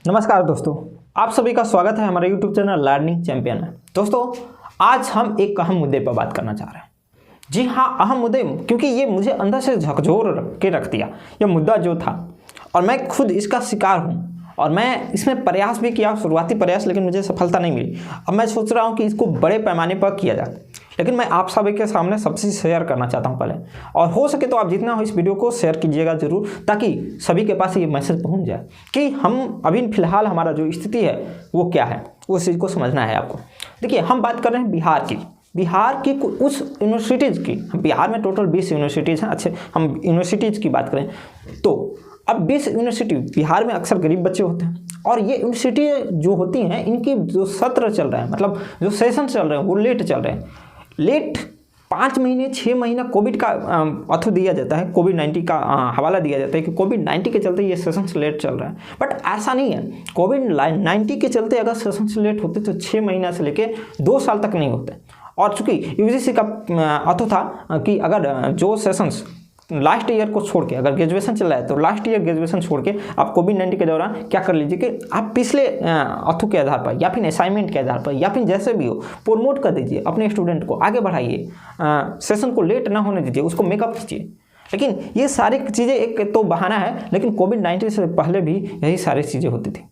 नमस्कार दोस्तों, आप सभी का स्वागत है हमारे YouTube चैनल लर्निंग चैंपियन में। दोस्तों, आज हम एक अहम मुद्दे पर बात करना चाह रहे हैं। जी हाँ, अहम मुद्दे, क्योंकि ये मुझे अंदर से झकझोर के रख दिया। यह मुद्दा जो था, और मैं खुद इसका शिकार हूँ, और मैं इसमें प्रयास भी किया, शुरुआती प्रयास, लेकिन मुझे सफलता नहीं मिली। अब मैं सोच रहा हूँ कि इसको बड़े पैमाने पर किया जाए, लेकिन मैं आप सभी के सामने सबसे शेयर करना चाहता हूँ पहले। और हो सके तो आप जितना हो इस वीडियो को शेयर कीजिएगा ज़रूर, ताकि सभी के पास ये मैसेज पहुँच जाए कि हम अभी फ़िलहाल हमारा जो स्थिति है वो क्या है, उस चीज़ को समझना है आपको। देखिए, हम बात कर रहे हैं बिहार की उस यूनिवर्सिटीज़ की। बिहार में टोटल 20 यूनिवर्सिटीज़ हैं। अच्छे, हम यूनिवर्सिटीज़ की बात करें तो अब 20 यूनिवर्सिटी, बिहार में अक्सर गरीब बच्चे होते हैं, और ये यूनिवर्सिटी जो होती हैं, इनकी जो सत्र चल रहे हैं, मतलब जो सेशन चल रहे हैं, वो लेट चल रहे हैं। लेट 5 महीने 6 महीना कोविड का अथवा दिया जाता है, कोविड-19 का हवाला दिया जाता है कि कोविड-19 के चलते ये सेशंस लेट चल रहा है। बट ऐसा नहीं है। कोविड-19 के चलते अगर सेशंस लेट होते तो 6 महीना से लेके 2 साल तक नहीं होते। और चूंकि यूजीसी का अथवा था कि अगर जो सेशंस लास्ट ईयर को छोड़ के, अगर ग्रेजुएशन चल रहा है तो लास्ट ईयर ग्रेजुएशन छोड़ के आप कोविड-19 के दौरान क्या कर लीजिए कि आप पिछले अथु के आधार पर, या फिर असाइनमेंट के आधार पर, या फिर जैसे भी हो, प्रमोट कर दीजिए अपने स्टूडेंट को, आगे बढ़ाइए, सेशन को लेट ना होने दीजिए, उसको मेकअप कीजिए। लेकिन ये सारी चीज़ें एक तो बहाना है, लेकिन कोविड-19 से पहले भी यही सारी चीज़ें होती थी।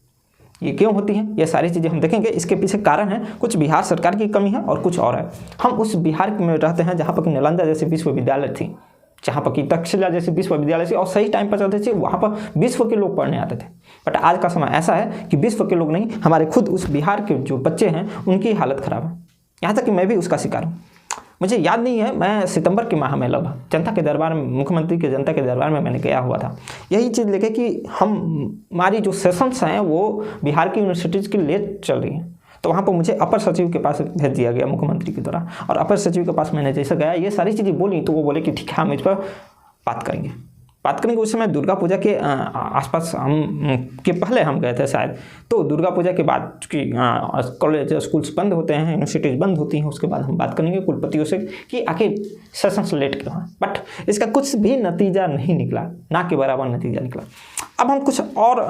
ये क्यों होती हैं, ये सारी चीज़ें हम देखेंगे। इसके पीछे कारण है कुछ बिहार सरकार की कमी है और कुछ और है। हम उस बिहार में रहते हैं जहाँ पर नालंदा जैसे विश्वविद्यालय थी, जहाँ पर कि तक्षशिला जैसे विश्वविद्यालय से, और सही टाइम पर चलते थे, वहाँ पर विश्व के लोग पढ़ने आते थे। बट आज का समय ऐसा है कि विश्व के लोग नहीं, हमारे खुद उस बिहार के जो बच्चे हैं उनकी हालत ख़राब है। यहाँ तक कि मैं भी उसका शिकार हूँ। मुझे याद नहीं है, मैं सितंबर के माह में लगभग जनता के दरबार में, मुख्यमंत्री के जनता के दरबार में मैंने गया हुआ था, यही चीज़ लेके कि हमारी जो सेशंस हैं वो बिहार की यूनिवर्सिटीज़ की लेट चल रही हैं। तो वहाँ पर मुझे अपर सचिव के पास भेज दिया गया मुख्यमंत्री के द्वारा, और अपर सचिव के पास मैंने जैसे गया, ये सारी चीज़ें बोली, तो वो बोले कि ठीक है, हम इस पर बात करेंगे। उस समय दुर्गा पूजा के आसपास के पहले हम गए थे शायद। तो दुर्गा पूजा के बाद, चूँकि कॉलेज स्कूल्स बंद होते हैं, यूनिवर्सिटीज़ बंद होती हैं, उसके बाद हम बात करेंगे कुलपतियों से कि आखिर सेशंस लेट क्यों हैं। बट इसका कुछ भी नतीजा नहीं निकला, ना के बराबर नतीजा निकला। अब हम कुछ और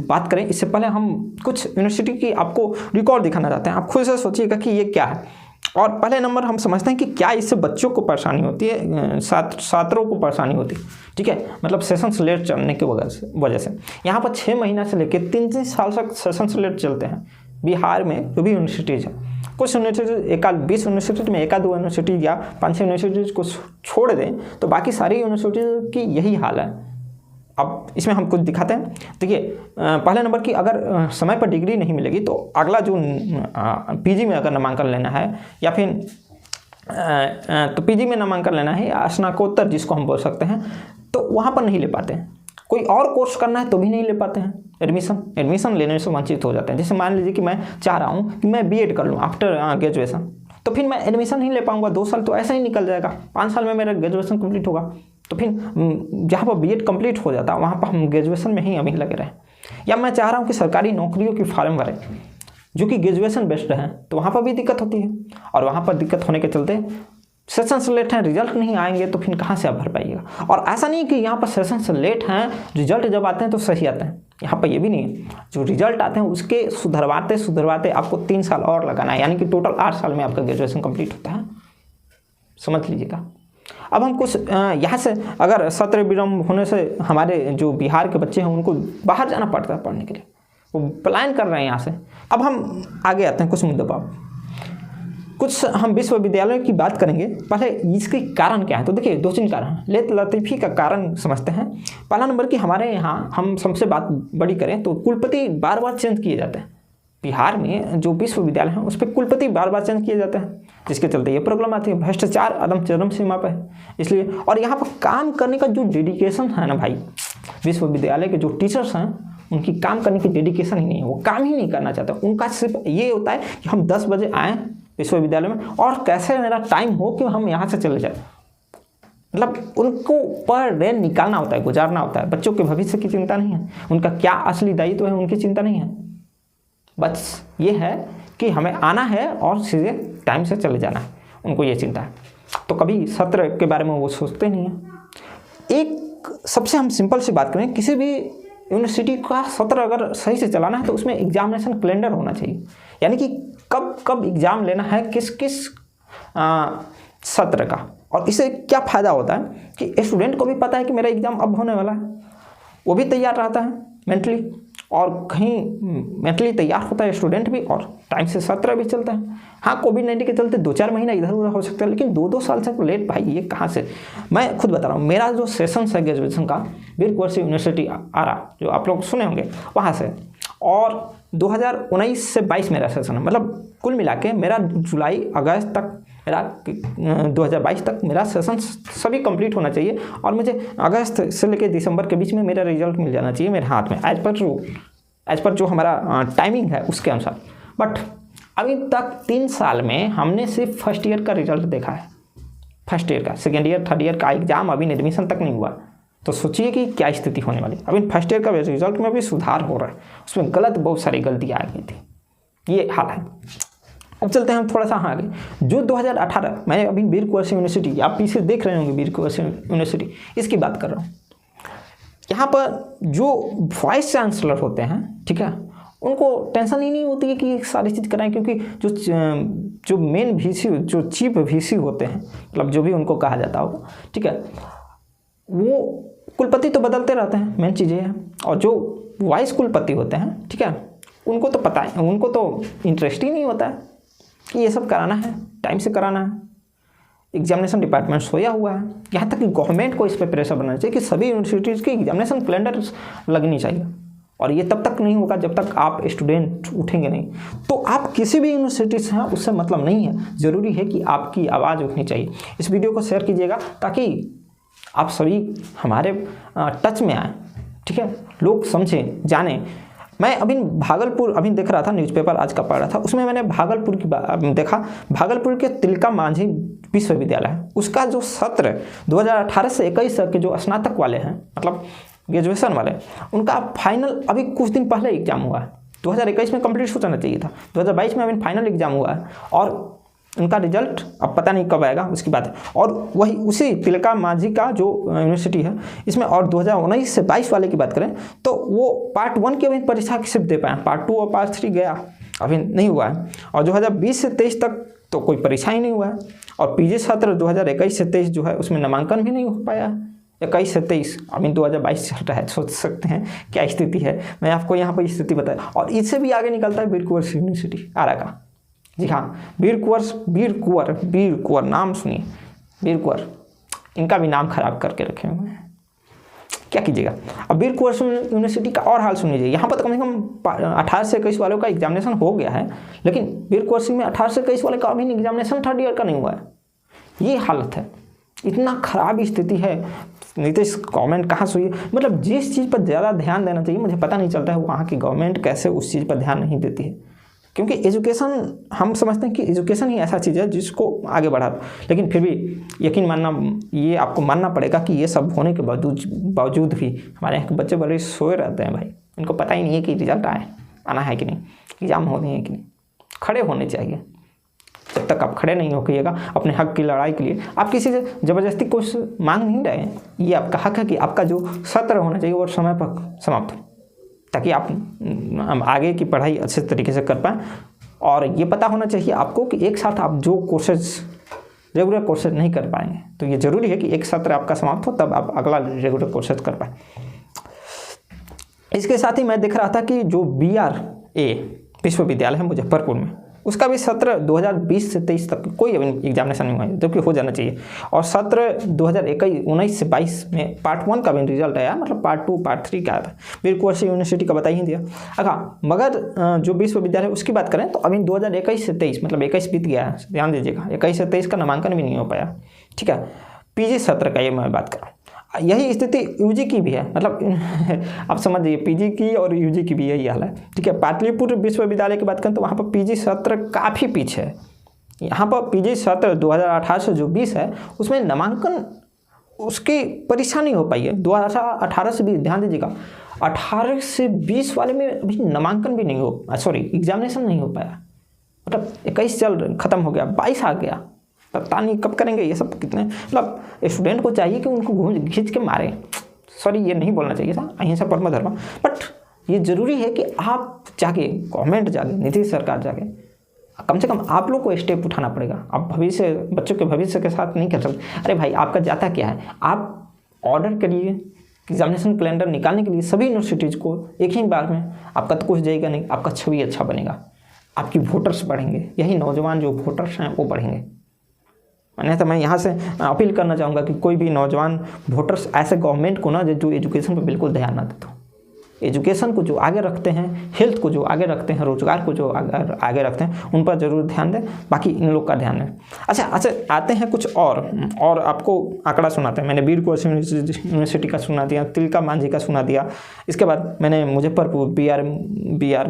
बात करें, इससे पहले हम कुछ यूनिवर्सिटी की आपको रिकॉर्ड दिखाना चाहते हैं। आप खुद से सोचिएगा कि ये क्या है। और पहले नंबर हम समझते हैं कि क्या इससे बच्चों को परेशानी होती है, छात्रों को परेशानी होती है। ठीक है, मतलब सेशंस लेट चलने की वजह से यहाँ पर 6 महीना से लेकर 3 साल तक सेशंस लेट चलते हैं बिहार में, जो भी यूनिवर्सिटीज़ है। कुछ यूनिवर्सिटीज, 20 यूनिवर्सिटी में 1-2 यूनिवर्सिटी या 5-6 यूनिवर्सिटीज़ को छोड़ दें तो बाकी सारी यूनिवर्सिटीज़ की यही हाल है। अब इसमें हम कुछ दिखाते हैं। देखिए, पहले नंबर की अगर समय पर डिग्री नहीं मिलेगी तो अगला जो पीजी में अगर नामांकन लेना है, या फिर तो पीजी में नामांकन लेना है, या स्नातकोत्तर जिसको हम बोल सकते हैं, तो वहाँ पर नहीं ले पाते हैं। कोई और कोर्स करना है तो भी नहीं ले पाते हैं। एडमिशन लेने से वंचित हो जाते हैं। जैसे मान लीजिए कि मैं चाह रहा हूँ कि मैं बीएड कर लूँ आफ्टर ग्रेजुएशन, तो फिर मैं एडमिशन नहीं ले पाऊँगा, 2 साल तो ऐसे ही निकल जाएगा, 5 साल में मेरा ग्रेजुएशन कंप्लीट होगा। तो फिर जहाँ पर बीएड कंप्लीट हो जाता है वहाँ पर हम ग्रेजुएशन में ही अभी लगे रहें। या मैं चाह रहा हूँ कि सरकारी नौकरियों की फार्म भरें जो कि ग्रेजुएशन बेस्ड हैं, तो वहाँ पर भी दिक्कत होती है। और वहाँ पर दिक्कत होने के चलते सेशंस लेट हैं, रिजल्ट नहीं आएंगे, तो फिर कहाँ से आप भर पाइएगा। और ऐसा नहीं कि यहाँ पर सेशंस लेट हैं, रिजल्ट जब आते हैं तो सही आते हैं। यहाँ पर ये भी नहीं है, जो रिजल्ट आते हैं उसके सुधरवाते आपको 3 साल और लगाना है, यानी कि टोटल 8 साल में आपका ग्रेजुएशन कंप्लीट होता है। समझ लीजिएगा। अब हम कुछ यहाँ से, अगर सत्र विलंब होने से हमारे जो बिहार के बच्चे हैं उनको बाहर जाना पड़ता है पढ़ने के लिए, वो पलायन कर रहे हैं यहाँ से। अब हम आगे आते हैं कुछ मुद्दों पर। कुछ हम विश्वविद्यालयों की बात करेंगे। पहले इसके कारण क्या है, तो देखिए 2-3 कारण हैं। लेट लतीफ़ी का कारण समझते हैं। पहला नंबर कि हमारे यहाँ, हम सबसे बात बड़ी करें तो कुलपति बार बार चेंज किए जाते हैं। बिहार में जो विश्वविद्यालय हैं उस पर कुलपति बार बार चेंज किए जाते हैं, जिसके चलते ये प्रॉब्लम आती है। भ्रष्टाचार अदम चरम सीमा पर है इसलिए। और यहाँ पर काम करने का जो डेडिकेशन है ना भाई, विश्वविद्यालय के जो टीचर्स हैं उनकी काम करने की डेडिकेशन ही नहीं है, वो काम ही नहीं करना चाहते। उनका सिर्फ ये होता है कि हम 10 बजे आएँ विश्वविद्यालय में, और कैसे मेरा टाइम हो कि हम यहाँ से चले जाए। मतलब उनको पर डे निकालना होता है, गुजारना होता है। बच्चों के भविष्य की चिंता नहीं है, उनका क्या असली दायित्व है उनकी चिंता नहीं है। बस ये है कि हमें आना है और सीधे टाइम से चले जाना है, उनको ये चिंता है। तो कभी सत्र के बारे में वो सोचते नहीं हैं। एक सबसे हम सिंपल सी बात करें, किसी भी यूनिवर्सिटी का सत्र अगर सही से चलाना है तो उसमें एग्जामिनेशन कैलेंडर होना चाहिए, यानी कि कब कब एग्ज़ाम लेना है किस किस सत्र का। और इससे क्या फ़ायदा होता है कि स्टूडेंट को भी पता है कि मेरा एग्ज़ाम अब होने वाला है, वो भी तैयार रहता है मेंटली, और कहीं मेंटली तैयार होता है स्टूडेंट भी, और टाइम से सत्र भी चलता है। हाँ, कोविड-19 के चलते 2-4 महीना इधर उधर हो सकता है, लेकिन 2-2 साल से लेट भाई ये कहाँ से। मैं खुद बता रहा हूँ, मेरा जो सेशंस है ग्रेजुएशन का वीर कुंवर सिंह यूनिवर्सिटी आरा, जो आप लोग सुने होंगे वहाँ से, और 2019 से 22 मेरा सेशन है। मतलब कुल मिला के मेरा जुलाई अगस्त तक मेरा 2022 तक मेरा सेशन सभी कंप्लीट होना चाहिए, और मुझे अगस्त से लेकर दिसंबर के बीच में मेरा रिजल्ट मिल जाना चाहिए मेरे हाथ में, एज पर जो हमारा टाइमिंग है उसके अनुसार। बट अभी तक 3 साल में हमने सिर्फ फर्स्ट ईयर का रिजल्ट देखा है, फर्स्ट ईयर का, सेकेंड ईयर थर्ड ईयर का एग्जाम अभी एडमिशन तक नहीं हुआ। तो सोचिए कि क्या स्थिति होने वाली। अभी फर्स्ट ईयर का रिजल्ट में भी सुधार हो रहा है, उसमें बहुत सारी गलतियाँ आ गई थी, ये हाल है। अब चलते हैं हम थोड़ा सा आगे। जो 2018 मैं अभी वीर कुंवर सिंह यूनिवर्सिटी, आप पीछे देख रहे होंगे वीर कुंवर सिंह यूनिवर्सिटी, इसकी बात कर रहा हूँ। यहाँ पर जो वाइस चांसलर होते हैं, ठीक है, उनको टेंशन ही नहीं होती है कि सारी चीज़ कराएं, क्योंकि जो मेन वीसी, जो चीफ वीसी होते हैं, मतलब जो भी उनको कहा जाता होगा, ठीक है, वो कुलपति तो बदलते रहते हैं, मेन चीज़ ये है। और जो वाइस कुलपति होते हैं, ठीक है, उनको तो पता है, उनको तो इंटरेस्ट ही नहीं होता है कि ये सब कराना है, टाइम से कराना है। एग्जामिनेशन डिपार्टमेंट सोया हुआ है। यहाँ तक कि गवर्नमेंट को इस पर प्रेशर बनाना चाहिए कि सभी यूनिवर्सिटीज़ की एग्जामिनेशन कैलेंडर लगनी चाहिए, और ये तब तक नहीं होगा जब तक आप स्टूडेंट उठेंगे नहीं। तो आप किसी भी यूनिवर्सिटी से हैं उससे मतलब नहीं है, ज़रूरी है कि आपकी आवाज़ उठनी चाहिए। इस वीडियो को शेयर कीजिएगा ताकि आप सभी हमारे टच में आए, ठीक है, लोग समझें, जानें। मैं अभी भागलपुर अभी देख रहा था, न्यूज़पेपर आज का पढ़ रहा था, उसमें मैंने भागलपुर की देखा। भागलपुर के तिलका मांझी विश्वविद्यालय है, उसका जो सत्र 2018 से 21 तक के जो स्नातक वाले हैं, मतलब ग्रेजुएशन वाले, उनका फाइनल अभी कुछ दिन पहले एग्जाम हुआ है। 2021 में कंप्लीट हो जाना चाहिए था, 2022 में अभी फाइनल एग्जाम हुआ है, और उनका रिजल्ट अब पता नहीं कब आएगा, उसकी बात है। और वही उसी तिलका मांझी का जो यूनिवर्सिटी है, इसमें और 2019 से 22 वाले की बात करें तो वो पार्ट 1 की अभी परीक्षा सिर्फ दे पाए, पार्ट 2 और पार्ट 3 गया अभी नहीं हुआ है। और 2020 से 23 तक तो कोई परीक्षा ही नहीं हुआ है। और पीजी सत्र 2021 से 23 जो है उसमें नामांकन भी नहीं हो पाया है। 21 से 23 अभी 2022 चल रहा है, सोच सकते हैं क्या स्थिति है। मैं आपको यहाँ पर स्थिति बताया। और इससे भी आगे निकलता है वीर कुंवर यूनिवर्सिटी आरा का। जी हाँ, वीर कुंवर नाम सुनिए, वीर कुंवर, इनका भी नाम खराब करके रखे हुए हैं, क्या कीजिएगा। अब वीर कुंवर यूनिवर्सिटी का और हाल सुन लीजिए। यहाँ पर तो कम से कम 18 से 21 वालों का एग्जामिनेशन हो गया है, लेकिन वीर कुंवर सिंह में 18 से 21 वाले का अभी एग्जामिनेशन थर्ड ईयर का नहीं हुआ है। ये हालत है, इतना खराब स्थिति है। नीतीश गवर्नमेंट कहाँ सोई, मतलब जिस चीज़ पर ज़्यादा ध्यान देना चाहिए, मुझे पता नहीं चलता है वहाँ की गवर्नमेंट कैसे उस चीज़ पर ध्यान नहीं देती है। क्योंकि एजुकेशन, हम समझते हैं कि एजुकेशन ही ऐसा चीज़ है जिसको आगे बढ़ा, लेकिन फिर भी यकीन मानना, ये आपको मानना पड़ेगा कि ये सब होने के बावजूद भी हमारे यहाँ के बच्चे बड़े सोए रहते हैं भाई। इनको पता ही नहीं है कि रिजल्ट आना है कि नहीं, एग्जाम होने हैं कि नहीं। खड़े होने चाहिए। जब तक आप खड़े नहीं होइएगा अपने हक की लड़ाई के लिए, आप किसी से ज़बरदस्ती कुछ मांग नहीं रहे हैं। ये आपका हक है कि आपका जो सत्र होना चाहिए वो समय पर समाप्त हो, ताकि आप आगे की पढ़ाई अच्छे तरीके से कर पाएँ। और ये पता होना चाहिए आपको कि एक साथ आप जो कोर्सेज, रेगुलर कोर्सेज नहीं कर पाएंगे, तो ये ज़रूरी है कि एक सत्र आपका समाप्त हो तब आप अगला रेगुलर कोर्सेज कर पाएँ। इसके साथ ही मैं देख रहा था कि जो BRA विश्वविद्यालय है मुजफ्फरपुर में, उसका भी सत्र 2020 से 23 तक कोई एग्जामिनेशन नहीं हुआ है, जबकि हो जाना चाहिए। और सत्र 2019 से 22 में पार्ट 1 का भी रिजल्ट आया, मतलब पार्ट 2 पार्ट 3 का आया था। वीर कुंवर सिंह यूनिवर्सिटी का बता ही दिया। अच्छा, मगर जो विश्वविद्यालय उसकी बात करें तो अभी 2021 से 23, मतलब 21 बीत गया है, ध्यान दीजिएगा, 21 से 23 का नामांकन भी नहीं हो पाया, ठीक है। पीजी सत्र का ये मैं बात कर रहा हूँ। यही स्थिति यूजी की भी है, मतलब आप समझिए पीजी की और यूजी की भी यही हाल है, ठीक है। पाटलिपुत्र विश्वविद्यालय की बात करें तो वहाँ पर पीजी सत्र काफ़ी पीछे है। यहाँ पर पीजी सत्र 2018 से जो 20 है उसमें नामांकन, उसकी परीक्षा नहीं हो पाई है। 2018 से भी ध्यान दीजिएगा, 18 से 20 वाले में अभी नामांकन भी नहीं हो, सॉरी एग्जामिनेशन नहीं हो पाया। मतलब 21 ख़त्म हो गया, 22 आ गया, पता नहीं कब करेंगे ये सब। कितने, मतलब स्टूडेंट को चाहिए कि उनको घींच के मारे, सॉरी ये नहीं बोलना चाहिए था, अहिंसा परम धर्म, बट ये ज़रूरी है कि आप जाके, गवर्नमेंट जाके, नीतीश सरकार जाके, कम से कम आप लोग को स्टेप उठाना पड़ेगा। आप भविष्य, बच्चों के भविष्य के साथ नहीं कर सकते। अरे भाई आपका जाता क्या है, आप ऑर्डर करिए एग्जामिनेशन कैलेंडर निकालने के लिए सभी यूनिवर्सिटीज़ को एक ही बार में। आपका तो कुछ जाएगा नहीं, आपका छवि अच्छा बनेगा, आपकी वोटर्स बढ़ेंगे, यही नौजवान जो वोटर्स हैं वो बढ़ेंगे। मैंने तो मैं यहाँ से अपील करना चाहूँगा कि कोई भी नौजवान वोटर्स ऐसे गवर्नमेंट को ना जो एजुकेशन पर बिल्कुल ध्यान ना देते, एजुकेशन को जो आगे रखते हैं, हेल्थ को जो आगे रखते हैं, रोजगार को जो आगे रखते हैं, उन पर ज़रूर ध्यान दें, बाकी इन लोग का ध्यान दें। अच्छा आते हैं कुछ और आपको आंकड़ा सुनाते हैं। मैंने बीर कोर्स यूनिवर्सिटी का सुना दिया, तिलका मांझी का सुना दिया, इसके बाद मैंने मुजफ्फरपुर बी आर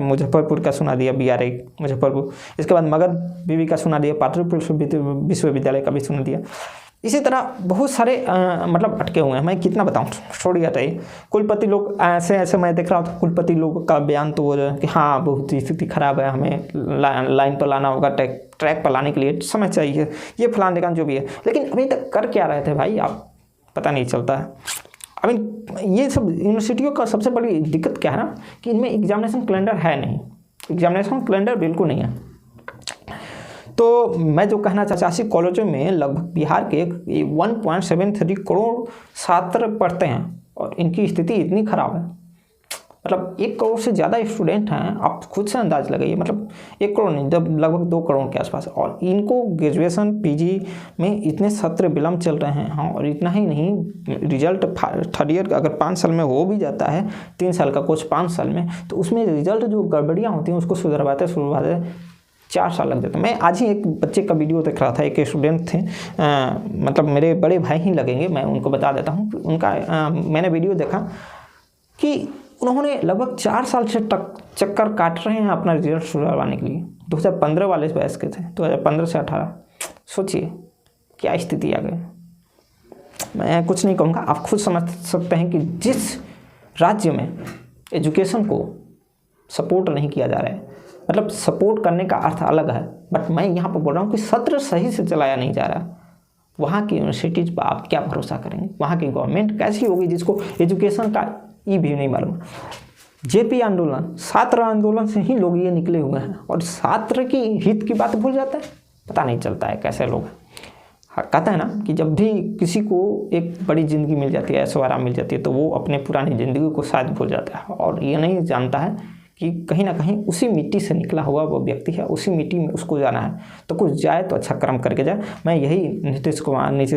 मुजफ्फरपुर का सुना दिया, BRI मुजफ्फरपुर, इसके बाद मगध बीवी का सुना दिया, पाटलिपुत्र विश्वविद्यालय का भी सुना दिया। इसी तरह बहुत सारे मतलब अटके हुए हैं, मैं कितना बताऊं, छोड़िए हटाइए। कुलपति लोग ऐसे मैं देख रहा था, कुलपति लोगों का बयान तो कि हाँ बहुत स्थिति खराब है, हमें लाइन पर लाना होगा, ट्रैक पर लाने के लिए समय चाहिए, ये फलान ढिकान जो भी है। लेकिन अभी तक कर क्या रहे थे भाई, आप पता नहीं चलता है। अभी ये सब यूनिवर्सिटियों का सबसे बड़ी दिक्कत क्या है ना कि इनमें एग्जामिनेशन कैलेंडर है नहीं, एग्जामिनेशन कैलेंडर बिल्कुल नहीं है। तो मैं जो कहना चाहता, 80 कॉलेजों में लगभग बिहार के 1.73 करोड़ छात्र पढ़ते हैं और इनकी स्थिति इतनी खराब है, मतलब 1 करोड़ से ज़्यादा स्टूडेंट हैं। आप खुद से अंदाज लगाइए, मतलब 1 करोड़ नहीं, जब लगभग 2 करोड़ के आसपास, और इनको ग्रेजुएशन PG में इतने सत्र विलम्ब चल रहे हैं। हाँ, और इतना ही नहीं, रिजल्ट थर्ड ईयर अगर 5 साल में हो भी जाता है, 3 साल का कोर्स 5 साल में, तो उसमें रिजल्ट जो गड़बड़ियाँ होती हैं उसको सुधरवाते 4 साल लग जाते हैं। मैं आज ही एक बच्चे का वीडियो देख रहा था, एक स्टूडेंट थे, मतलब मेरे बड़े भाई ही लगेंगे, मैं उनको बता देता हूँ। उनका मैंने वीडियो देखा कि उन्होंने लगभग 4 साल से चक्कर काट रहे हैं अपना रिजल्ट सुधरवाने के लिए। 2015 वाले बैच के थे, 2015 से 18। सोचिए क्या स्थिति आ गई। मैं कुछ नहीं कहूँगा, आप खुद समझ सकते हैं कि जिस राज्य में एजुकेशन को सपोर्ट नहीं किया जा रहा है, मतलब सपोर्ट करने का अर्थ अलग है, बट मैं यहाँ पर बोल रहा हूँ कि सत्र सही से चलाया नहीं जा रहा, वहाँ की यूनिवर्सिटीज़ पर आप क्या भरोसा करेंगे? वहाँ की गवर्नमेंट कैसी होगी जिसको एजुकेशन का भी नहीं मालूम? JP आंदोलन, छात्र आंदोलन से ही लोग ये निकले हुए हैं और छात्र की हित की बात भूल जाते हैं। पता नहीं चलता है कैसे लोग। कहता है ना कि जब भी किसी को एक बड़ी ज़िंदगी मिल जाती है, ऐशो आराम मिल जाती है, तो वो अपने पुरानी ज़िंदगी को शायद भूल जाता है और ये नहीं जानता है कि कहीं ना कहीं उसी मिट्टी से निकला हुआ वो व्यक्ति है, उसी मिट्टी में उसको जाना है। तो कुछ जाए तो अच्छा कर्म करके जाए। मैं यही नीतीश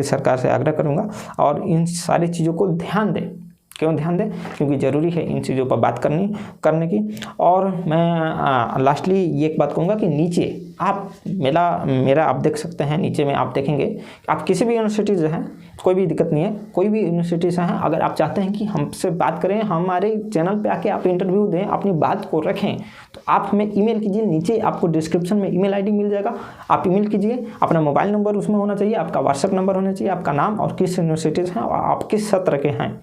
सरकार से आग्रह करूंगा और इन सारी चीज़ों को ध्यान दें। क्यों ध्यान दें? क्योंकि ज़रूरी है इन चीज़ों पर बात करने की। और मैं लास्टली ये एक बात कहूँगा कि नीचे आप मेरा आप देख सकते हैं, नीचे में आप देखेंगे, आप किसी भी यूनिवर्सिटी से हैं, कोई भी दिक्कत नहीं है, कोई भी यूनिवर्सिटी से हैं, अगर आप चाहते हैं कि हमसे बात करें, हमारे चैनल पे आके आप इंटरव्यू दें, अपनी बात को रखें, तो आप हमें ईमेल कीजिए। नीचे आपको डिस्क्रिप्शन में ईमेल ID मिल जाएगा, आप ईमेल कीजिए। अपना मोबाइल नंबर उसमें होना चाहिए, आपका व्हाट्सएप नंबर होना चाहिए, आपका नाम और किस यूनिवर्सिटी से हैं और आप किस सत्र के हैं,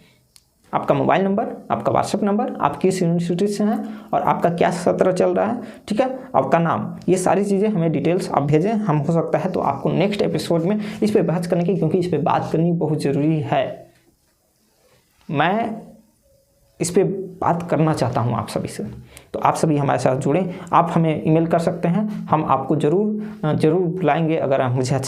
आपका मोबाइल नंबर, आपका व्हाट्सएप नंबर, आप किस यूनिवर्सिटी से हैं और आपका क्या सत्र चल रहा है, ठीक है, आपका नाम, ये सारी चीज़ें हमें डिटेल्स आप भेजें। हम हो सकता है तो आपको नेक्स्ट एपिसोड में इस पर बहस करने की, क्योंकि इस पर बात करनी बहुत ज़रूरी है। मैं इस पर बात करना चाहता हूँ आप सभी से, तो आप सभी हमारे साथ जुड़ें। आप हमें ईमेल कर सकते हैं, हम आपको ज़रूर बुलाएंगे। अगर मुझे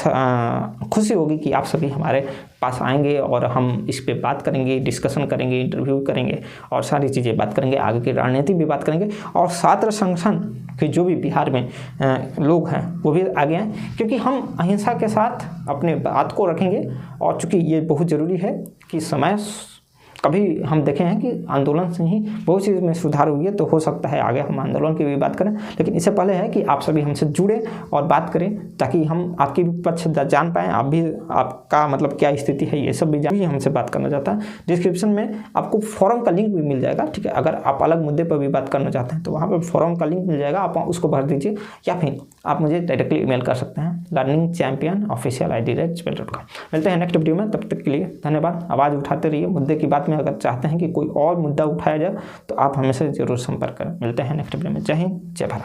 खुशी होगी कि आप सभी हमारे पास आएंगे और हम इस पे बात करेंगे, डिस्कशन करेंगे, इंटरव्यू करेंगे और सारी चीज़ें बात करेंगे, आगे की रणनीति भी बात करेंगे। और छात्र संगठन के जो भी बिहार में लोग हैं वो भी आगे हैं, क्योंकि हम अहिंसा के साथ अपने बात को रखेंगे। और चूँकि ये बहुत ज़रूरी है कि समय कभी हम देखे हैं कि आंदोलन से ही बहुत चीज़ में सुधार हुई है, तो हो सकता है आगे हम आंदोलन की भी बात करें। लेकिन इससे पहले है कि आप सभी हमसे जुड़े और बात करें, ताकि हम आपकी भी पक्ष जान पाएँ, आप भी आपका मतलब क्या स्थिति है ये सब भी जान। हमसे बात करना चाहता है, डिस्क्रिप्शन में आपको फोरम का लिंक भी मिल जाएगा, ठीक है। अगर आप अलग मुद्दे पर भी बात करना चाहते हैं तो वहाँ पर फोरम का लिंक मिल जाएगा, आप उसको भर दीजिए, या फिर आप मुझे डायरेक्टली ईमेल कर सकते हैं learningchampion@gmail.com। मिलते हैं नेक्स्ट वीडियो में, तब तक के लिए धन्यवाद। आवाज़ उठाते रहिए, मुद्दे की बात में अगर चाहते हैं कि कोई और मुद्दा उठाया जाए तो आप हमें से जरूर संपर्क करें। मिलते हैं नेक्स्ट वीडियो में। जय हिंद, जय भारत।